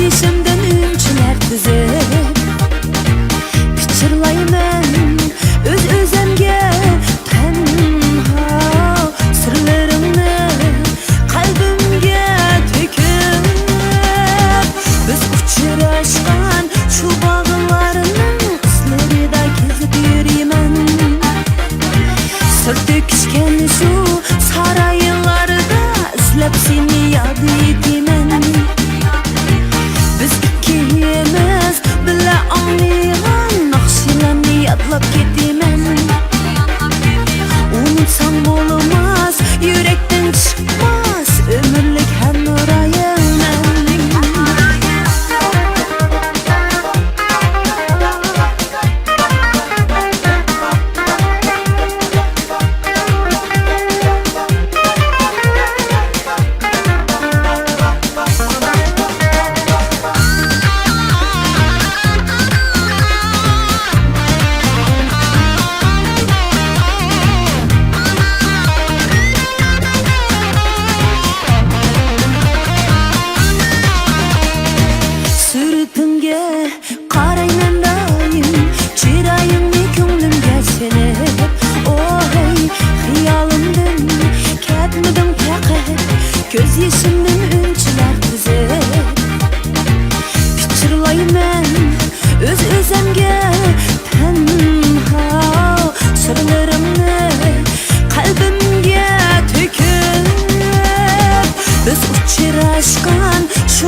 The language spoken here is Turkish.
yeşimden ünçüler tizip pichirlayman o'zimga tanho sirlarimni qalbimga to'kib. Biz uchrashgan shu bog'larning izlarida kezib yurayman. Sir to'kishgan shu saroylarda izlab seni yod etaman. Biz ikkimiz bila anglayman naqshlarni yodlab ketaman. Unutsam bo'lmas, yurakdan chiqmas umrlik hamroyimman. Surutimga qarayman doim, chiroyingni ko'nglimga silib. Oy, xiyolimdan ketmadim taqib, ko'z yeshimdan unchilar tizib pichirlayman o'zimga tanho sirlarimni qalbimga to'kib. Biz uchrashgan shu